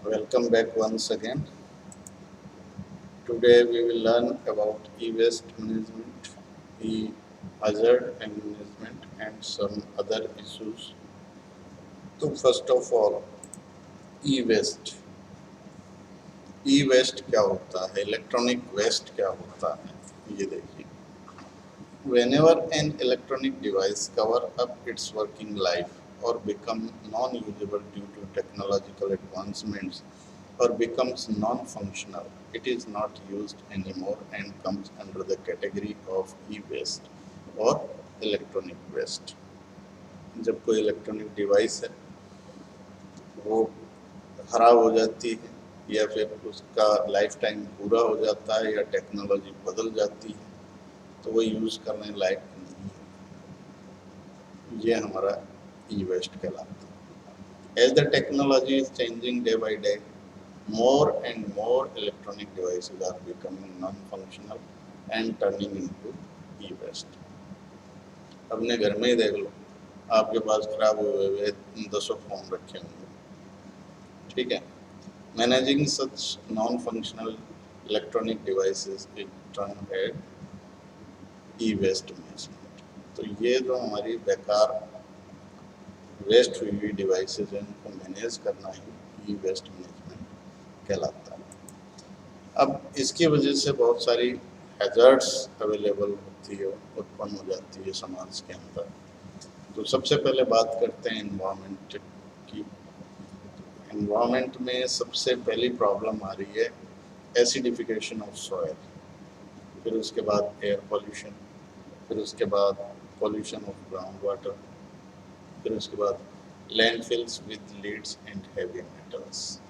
Welcome back once again. Today we will learn about e-waste management, e-hazard and management and some other issues. So first of all, e-waste. E-waste क्या होता है, electronic waste क्या होता है, ये देखिए. Whenever an electronic device cover up its working life or become non-usable due to technological advancements or becomes non-functional, it is not used anymore and comes under the category of e-waste or electronic waste. जब कोई electronic device है वो खराब हो जाती है या फिर उसका लाइफ टाइम पूरा हो जाता है या टेक्नोलॉजी बदल जाती है तो वो यूज़ करने लायक नहीं है, ये हमारा ई वेस्ट कहलाता है. As the technology is changing day by day, more and more electronic devices are becoming non-functional and turning into e-waste. अपने घर में ही देख लो, आपके पास खराब हुए हुए 10 फोन रखे होंगे, ठीक है. Managing such non-functional electronic devices is termed as e-waste management. तो ये जो हमारी बेकार वेस्ट हुई हुई डिवाइसेस हैं उनको मैनेज करना ही ई वेस्ट मैनेजमेंट कहलाता है. अब इसकी वजह से बहुत सारी हैजर्ड्स अवेलेबल होती है, उत्पन्न हो जाती है समाज के अंदर. तो सबसे पहले बात करते हैं इन्वायरमेंट की. इन्वायरमेंट में सबसे पहली प्रॉब्लम आ रही है एसिडिफिकेशन ऑफ सॉइल, फिर उसके बाद एयर पॉल्यूशन, फिर उसके बाद पॉल्यूशन ऑफ ग्राउंड वाटर, फिर उसके बाद landfills with Leeds and heavy metals.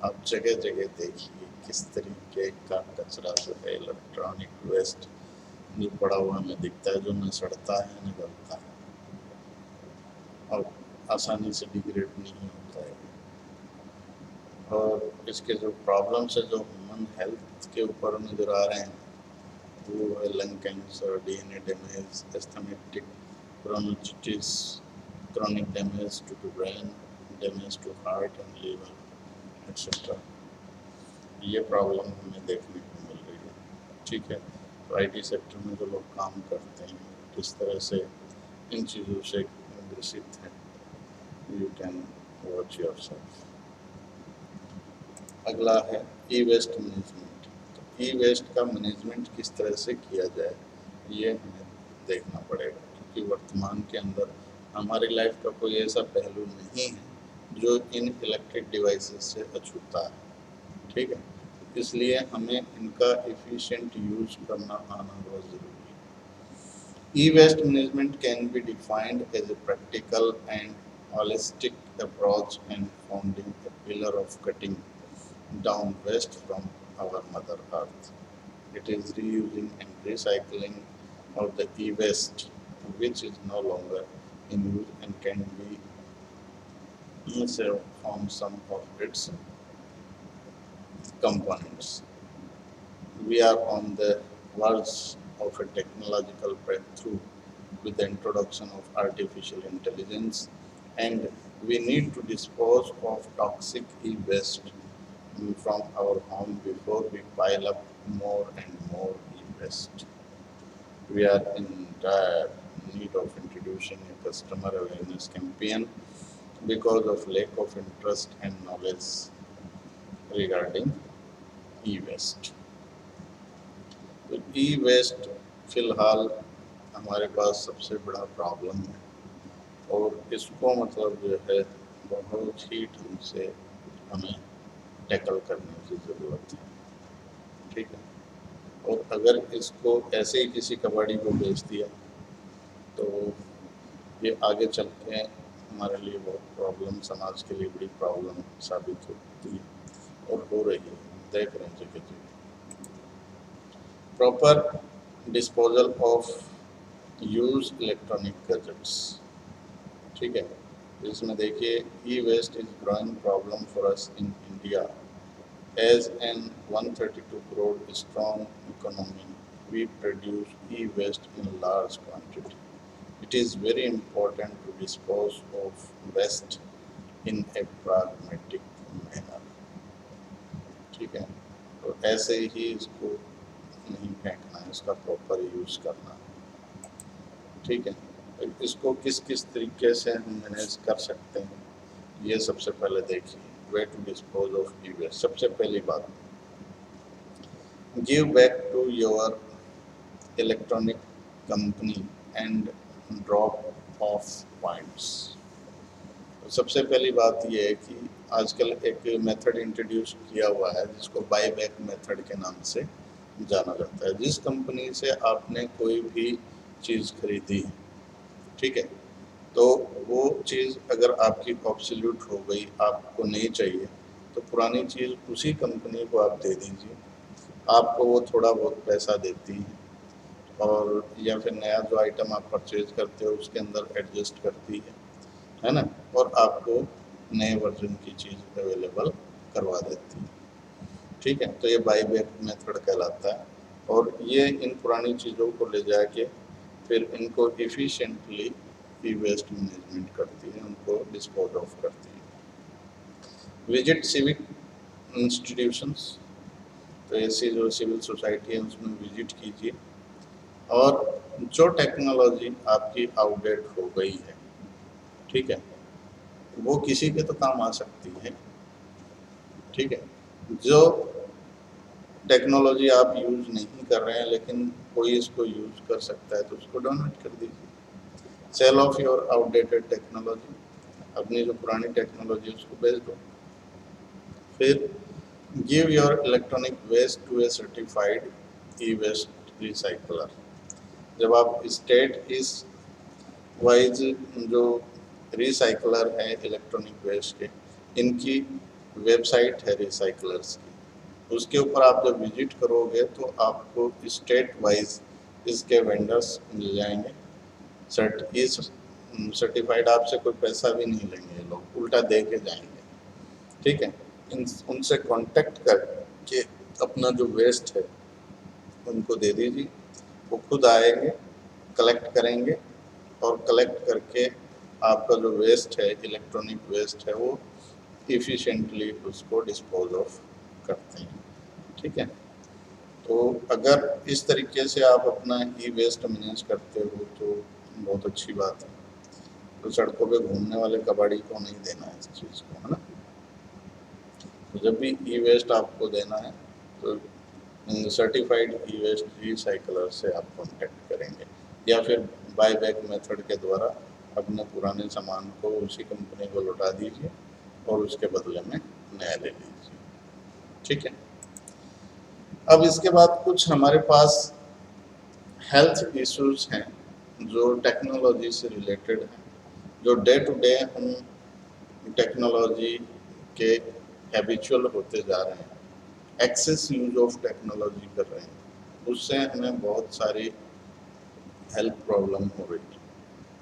आप जगह जगह देखिए किस तरीके का कचरा जो है इलेक्ट्रॉनिक वेस्ट जो पड़ा हुआ हमें दिखता है, जो न सड़ता है न गलता है और आसानी से डिग्रेड नहीं होता है. और इसके जो प्रॉब्लम्स है जो ह्यूमन हेल्थ के ऊपर नज़र आ रहे हैं वो है lung cancer, DNA damage, asthmatic bronchitis, chronic damage to the brain, damage to heart and liver, etc. ये प्रॉब्लम हमें देखने को मिल रही है, ठीक है. तो आईटी सेक्टर में जो लोग काम करते हैं किस तरह से इन चीज़ों से ग्रसित हैं, यू कैन वॉच योरसेल्फ. अगला है ई वेस्ट मैनेजमेंट. तो ई वेस्ट का मैनेजमेंट किस तरह से किया जाए ये हमें देखना पड़ेगा, क्योंकि वर्तमान के अंदर हमारी लाइफ का कोई ऐसा पहलू नहीं है जो इन इलेक्ट्रिक डिवाइसेस से अछूता है, ठीक है. इसलिए हमें इनका एफिशिएंट यूज करना आना बहुत ज़रूरी है. E waste management can be defined as a practical and holistic approach and founding a pillar of cutting down waste from our mother earth. It is reusing and recycling of the e-waste which is no longer in use and can be saved from some of its components. We are on the verge of a technological breakthrough with the introduction of artificial intelligence, and we need to dispose of toxic e-waste from our home before we pile up more and more e-waste. We are in dire need of introducing a customer awareness campaign because of lack of interest and knowledge regarding e-waste. तो e-waste फिलहाल हमारे पास सबसे बड़ा problem है और इसको मतलब जो है बहुत ही ढंग से हमें टैकल करने की ज़रूरत है, ठीक है. और अगर इसको ऐसे ही किसी कबाड़ी को बेच दिया तो ये आगे चल के हमारे लिए बहुत प्रॉब्लम, समाज के लिए बड़ी प्रॉब्लम साबित होती है और हो रही है, देख रहे हैं जगह जगह. Proper disposal of used electronic gadgets, ठीक है. इसमें देखिए E waste is growing problem for us in India. As an 132 crore strong economy, we produce e-waste in large quantity. It is very important to dispose of waste in a pragmatic manner. ऐसे ही इसको नहीं फेंकना है, इसका proper use करना है। ठीक है, तो इसको किस किस तरीके से हम मैनेज कर सकते हैं, ये सबसे पहले देखिए। Way to dispose of e waste. सबसे पहली बात, give back to your electronic company and drop off points. तो सबसे पहली बात ये है कि आजकल एक मेथड इंट्रोड्यूस किया हुआ है जिसको बाय बैक मेथड के नाम से जाना जाता है। जिस कंपनी से आपने कोई भी चीज़ खरीदी है, ठीक है, तो वो चीज़ अगर आपकी ऑब्सोल्यूट हो गई, आपको नहीं चाहिए, तो पुरानी चीज़ उसी कंपनी को आप दे दीजिए, आपको वो थोड़ा बहुत पैसा देती है, और या फिर नया जो आइटम आप परचेज करते हो उसके अंदर एडजस्ट करती है ना, और आपको नए वर्जन की चीज़ अवेलेबल करवा देती है। ठीक है, तो ये बाई बैक मेथड कहलाता है, और ये इन पुरानी चीज़ों को ले जाके फिर इनको एफिशिएंटली ई वेस्ट मैनेजमेंट करती है, उनको डिस्पोज ऑफ करती है। विजिट सिविक इंस्टीट्यूशंस, तो ऐसी जो सिविल सोसाइटी है उसमें विजिट कीजिए, और जो टेक्नोलॉजी आपकी आउटडेट हो गई है, ठीक है, वो किसी के तो काम आ सकती है। ठीक है, जो टेक्नोलॉजी आप यूज़ नहीं कर रहे हैं लेकिन कोई इसको यूज़ कर सकता है, तो उसको डोनेट कर दीजिए। Sell off your outdated technology, अपनी जो पुरानी टेक्नोलॉजी उसको बेच दो। फिर give your electronic waste to a certified e waste recycler. जब आप स्टेट इस वाइज जो रिसाइकलर है इलेक्ट्रॉनिक वेस्ट के, इनकी वेबसाइट है रिसाइकलर्स की, उसके ऊपर आप जब विजिट करोगे तो आपको स्टेट वाइज इसके वेंडर्स मिल जाएंगे। इस सर्टिफाइड, आपसे कोई पैसा भी नहीं लेंगे लोग, उल्टा दे के जाएंगे। ठीक है, उनसे कांटेक्ट करके अपना जो वेस्ट है उनको दे दीजिए, वो खुद आएंगे, कलेक्ट करेंगे, और कलेक्ट करके आपका जो वेस्ट है, इलेक्ट्रॉनिक वेस्ट है, वो इफ़िशेंटली उसको डिस्पोज ऑफ करते हैं। ठीक है, तो अगर इस तरीके से आप अपना ई वेस्ट मैनेज करते हो तो बहुत अच्छी बात है। तो सड़कों पे घूमने वाले कबाड़ी को नहीं देना है इस चीज़ को, है ना। तो जब भी ई वेस्ट आपको देना है तो सर्टिफाइड ई वेस्ट रिसाइकलर से आप कांटेक्ट करेंगे, या फिर बाय बैक मेथड के द्वारा अपने पुराने सामान को उसी कंपनी को लौटा दीजिए और उसके बदले में नया ले लीजिए। ठीक है, अब इसके बाद कुछ हमारे पास हेल्थ इश्यूज हैं जो टेक्नोलॉजी से रिलेटेड हैं, जो डे टू डे हम टेक्नोलॉजी के हैबिचुअल होते जा रहे हैं, एक्सेस यूज ऑफ टेक्नोलॉजी कर रहे हैं, उससे हमें बहुत सारी हेल्थ प्रॉब्लम हो रही है।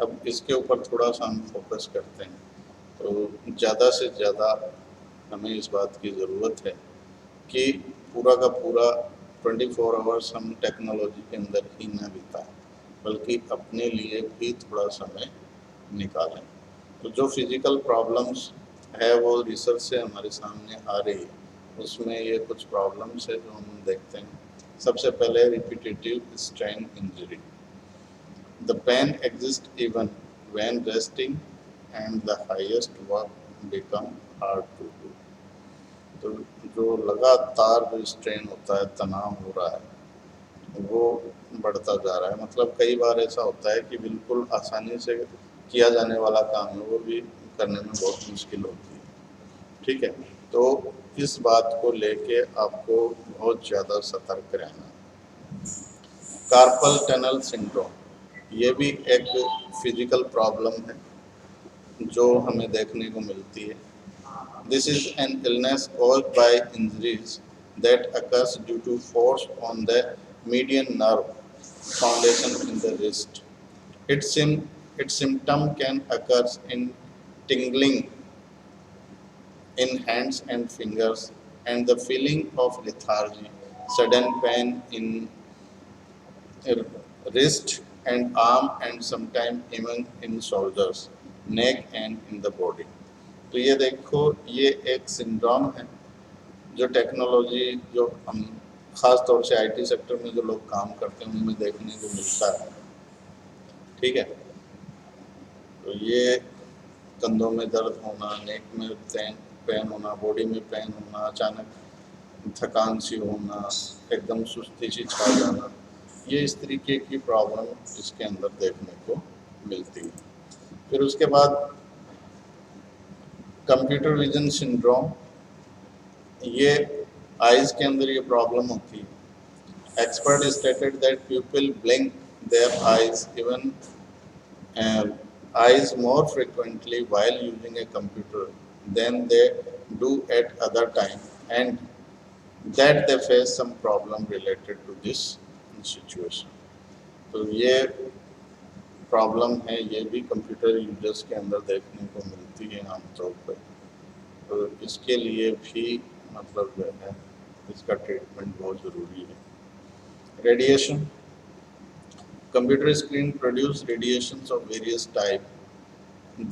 अब इसके ऊपर थोड़ा सा हम फोकस करते हैं, तो ज़्यादा से ज़्यादा हमें इस बात की ज़रूरत है कि पूरा का पूरा 24 आवर्स हम टेक्नोलॉजी के अंदर ही न बिताएं, बल्कि अपने लिए भी थोड़ा समय निकालें। तो जो फिज़िकल प्रॉब्लम्स है वो रिसर्च से हमारे सामने आ रही है, उसमें ये कुछ प्रॉब्लम्स है जो हम देखते हैं। सबसे पहले repetitive strain injury, the pain exist even when resting and the highest work become hard to do. तो जो लगातार जो स्ट्रेन होता है, तनाव हो रहा है, वो बढ़ता जा रहा है। मतलब कई बार ऐसा होता है कि बिल्कुल आसानी से किया जाने वाला काम है वो भी करने में बहुत मुश्किल होती है। ठीक है, तो इस बात को लेके आपको बहुत ज़्यादा सतर्क रहना है। कार्पल टनल सिंड्रोम, ये भी एक फिजिकल प्रॉब्लम है जो हमें देखने को मिलती है। This is an illness caused by injuries that occurs due to force on the median nerve foundation in the wrist. Its, its symptom can occur in tingling in hands and fingers, and the feeling of lethargy, sudden pain in wrist and arm, and sometimes even in shoulders, neck and in the body. तो ये देखो, ये एक syndrome है जो technology जो हम ख़ास तौर से आईटी सेक्टर में जो लोग काम करते हैं उनमें देखने को मिलता है। ठीक है, तो ये कंधों में दर्द होना, नेक में पेन होना, बॉडी में पेन होना, अचानक थकान सी होना, एकदम सुस्ती सी छा जाना, ये इस तरीके की प्रॉब्लम इसके अंदर देखने को मिलती है। फिर उसके बाद कंप्यूटर विजन सिंड्रोम, ये आइज़ के अंदर ये प्रॉब्लम होती है। Expert stated that people blink there eyes even eyes more frequently while using a computer than they do at other time, and that they face some problem related to this situation. तो ये problem है, ये भी computer users के अंदर देखने को मिलती है आमतौर पर। तो इसके लिए भी मतलब जो है इसका ट्रीटमेंट बहुत ज़रूरी है। Radiation, computer screen produce radiations of various type.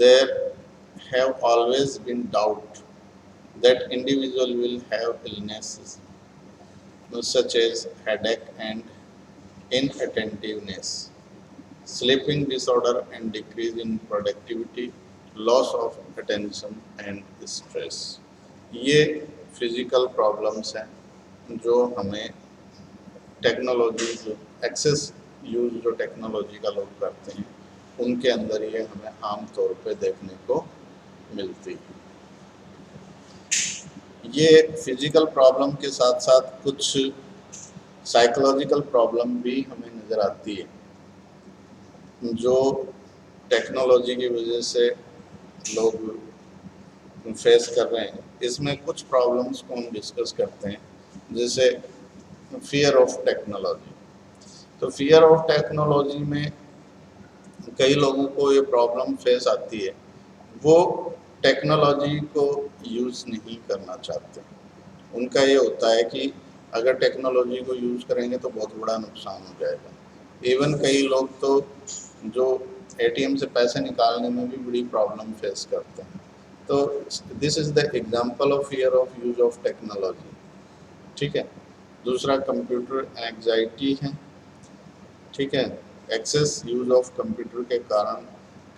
There have always been doubt that individual will have illnesses such as headache and inattentiveness, sleeping disorder and decrease in productivity, loss of attention and stress. ये physical problems हैं जो हमें technology जो access use जो technology का लोग करते हैं उनके अंदर ये हमें आम तौर पे देखने को मिलती है। ये फिजिकल प्रॉब्लम के साथ साथ कुछ साइकोलॉजिकल प्रॉब्लम भी हमें नज़र आती है जो टेक्नोलॉजी की वजह से लोग फेस कर रहे हैं। इसमें कुछ प्रॉब्लम्स को हम डिस्कस करते हैं, जैसे फियर ऑफ टेक्नोलॉजी। तो फियर ऑफ टेक्नोलॉजी में कई लोगों को ये प्रॉब्लम फेस आती है, वो टेक्नोलॉजी को यूज़ नहीं करना चाहते। उनका ये होता है कि अगर टेक्नोलॉजी को यूज़ करेंगे तो बहुत बड़ा नुकसान हो जाएगा। इवन कई लोग तो जो एटीएम से पैसे निकालने में भी बड़ी प्रॉब्लम फेस करते हैं। तो this is the example of fear of use of technology. ठीक है। दूसरा कंप्यूटर एंग्जाइटी है। ठीक है, एक्सेस यूज ऑफ कंप्यूटर के कारण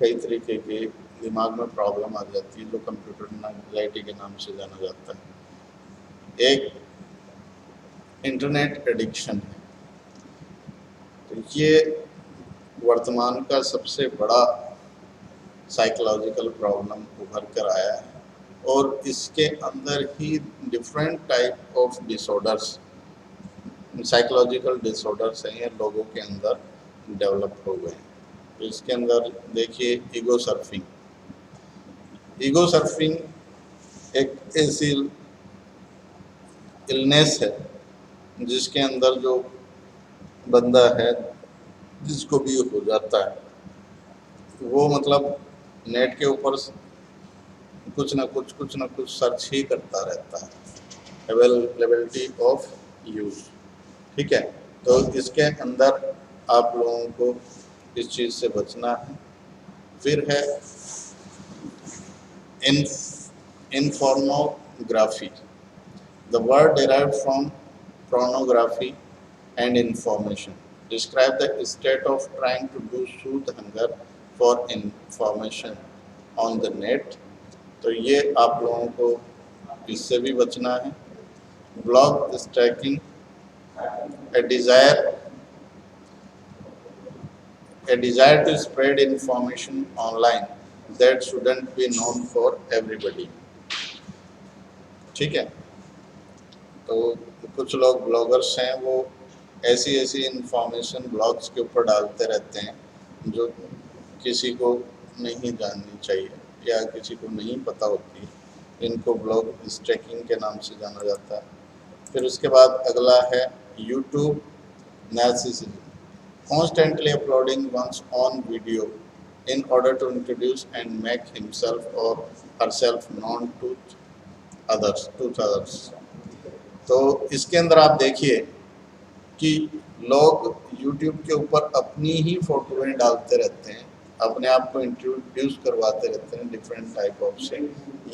कई तरीके के दिमाग में प्रॉब्लम आ जाती है जो कंप्यूटर एंग्जाइटी के नाम से जाना जाता है। एक इंटरनेट एडिक्शन है। तो ये वर्तमान का सबसे बड़ा साइकोलॉजिकल प्रॉब्लम उभर कर आया है और इसके अंदर ही different type of disorders, psychological disorders हैं, ये लोगों के अंदर डेवलप हो गए हैं। तो इसके अंदर देखिए ईगो सर्फिंग। ईगो सर्फिंग एक ऐसी इलनेस है जिसके अंदर जो बंदा है, जिसको भी हो जाता है, वो मतलब नेट के ऊपर कुछ ना कुछ सर्च ही करता रहता है। Availability of use. ठीक है, तो इसके अंदर आप लोगों को इस चीज़ से बचना है। फिर है informography. The word derived from pornography and information describe the state of trying to do soothe hunger for information on the net। तो ये आप लोगों को इससे भी बचना है। Blog stacking, a desire to spread information online that shouldn't be known for everybody। ठीक है, तो कुछ लोग ब्लॉगर्स हैं, वो ऐसी इंफॉर्मेशन ब्लॉग्स के ऊपर डालते रहते हैं जो किसी को नहीं जाननी चाहिए या किसी को नहीं पता होती। इनको ब्लॉग स्टैकिंग के नाम से जाना जाता है। फिर उसके बाद अगला है YouTube narcissism, constantly uploading one's own video in order to introduce and make himself or herself known to others। तो इसके अंदर आप देखिए कि लोग YouTube के ऊपर अपनी ही फोटोएं डालते रहते हैं, अपने आप को इंट्रोड्यूस करवाते रहते हैं डिफरेंट टाइप ऑफ से।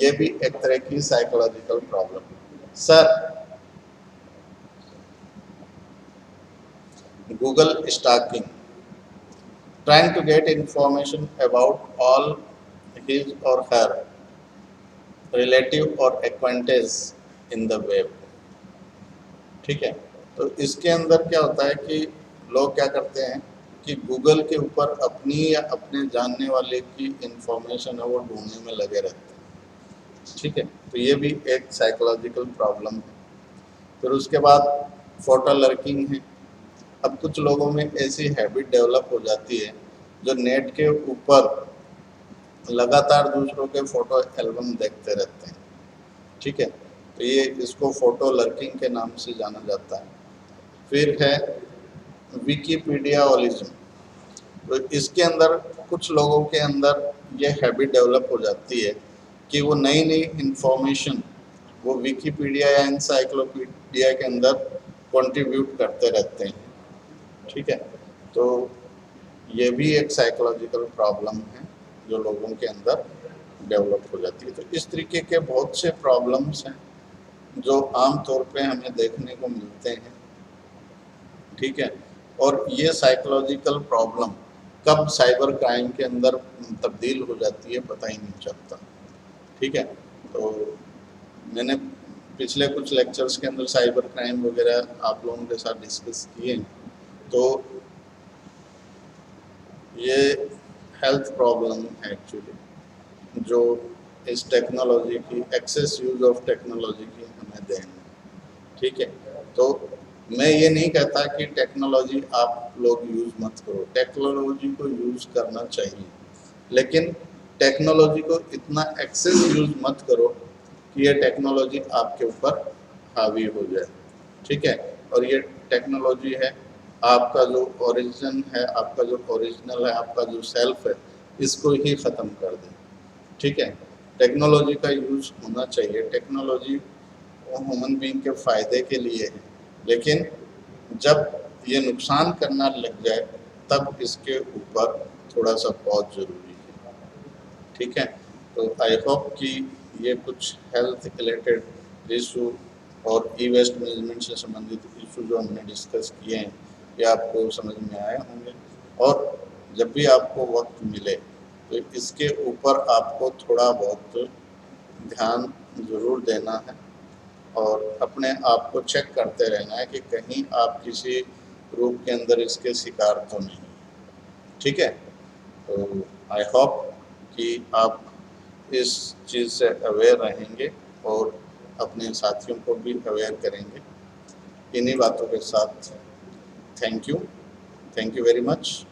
ये भी एक तरह की psychological problem. Sir, Google stalking, trying to get information about all his or her relative or acquaintance in the web। ठीक है, तो इसके अंदर क्या होता है कि लोग क्या करते हैं कि गूगल के ऊपर अपनी या अपने जानने वाले की इंफॉर्मेशन है वो ढूंढने में लगे रहते हैं। ठीक है, तो ये भी एक साइकोलॉजिकल प्रॉब्लम है। फिर उसके बाद फोटो लर्किंग है। अब कुछ लोगों में ऐसी हैबिट डेवलप हो जाती है जो नेट के ऊपर लगातार दूसरों के फोटो एल्बम देखते रहते हैं। ठीक है, तो ये इसको फोटो लर्किंग के नाम से जाना जाता है। फिर है विकीपीडियाओलिज्म। तो इसके अंदर कुछ लोगों के अंदर ये हैबिट डेवलप हो जाती है कि वो नई नई इंफॉर्मेशन वो विकीपीडिया या इंसाइक्लोपीडिया के अंदर कंट्रीब्यूट करते रहते हैं। ठीक है, तो ये भी एक साइकोलॉजिकल प्रॉब्लम है जो लोगों के अंदर डेवलप हो जाती है। तो इस तरीके के बहुत से प्रॉब्लम्स हैं जो आम तौर पे हमें देखने को मिलते हैं। ठीक है, और ये साइकोलॉजिकल प्रॉब्लम कब साइबर क्राइम के अंदर तब्दील हो जाती है पता ही नहीं चलता। ठीक है, तो मैंने पिछले कुछ लेक्चर्स के अंदर साइबर क्राइम वगैरह आप लोगों के साथ डिस्कस किए। तो ये हेल्थ प्रॉब्लम है एक्चुअली जो इस टेक्नोलॉजी की एक्सेस यूज ऑफ टेक्नोलॉजी की हमें देन है। ठीक है, तो मैं ये नहीं कहता कि टेक्नोलॉजी आप लोग यूज़ मत करो, टेक्नोलॉजी को यूज़ करना चाहिए, लेकिन टेक्नोलॉजी को इतना एक्सेस यूज़ मत करो कि ये टेक्नोलॉजी आपके ऊपर हावी हो जाए। ठीक है, और ये टेक्नोलॉजी है आपका जो ओरिजिन है, आपका जो ओरिजिनल है, आपका जो सेल्फ है, इसको ही ख़त्म कर दे। ठीक है, टेक्नोलॉजी का यूज़ होना चाहिए, टेक्नोलॉजी ह्यूमन बीइंग के फ़ायदे के लिए है, लेकिन जब ये नुकसान करना लग जाए तब इसके ऊपर थोड़ा सा बहुत ज़रूरी है। ठीक है, तो आई होप कि ये कुछ हेल्थ रिलेटेड इशू और ई वेस्ट मैनेजमेंट से संबंधित इशू जो हमने डिस्कस किए हैं ये आपको समझ में आए होंगे। और जब भी आपको वक्त मिले तो इसके ऊपर आपको थोड़ा बहुत ध्यान ज़रूर देना है और अपने आप को चेक करते रहना है कि कहीं आप किसी रूप के अंदर इसके शिकार तो नहीं। ठीक है, तो आई होप कि आप इस चीज़ से अवेयर रहेंगे और अपने साथियों को भी अवेयर करेंगे। इन्हीं बातों के साथ थैंक यू वेरी मच।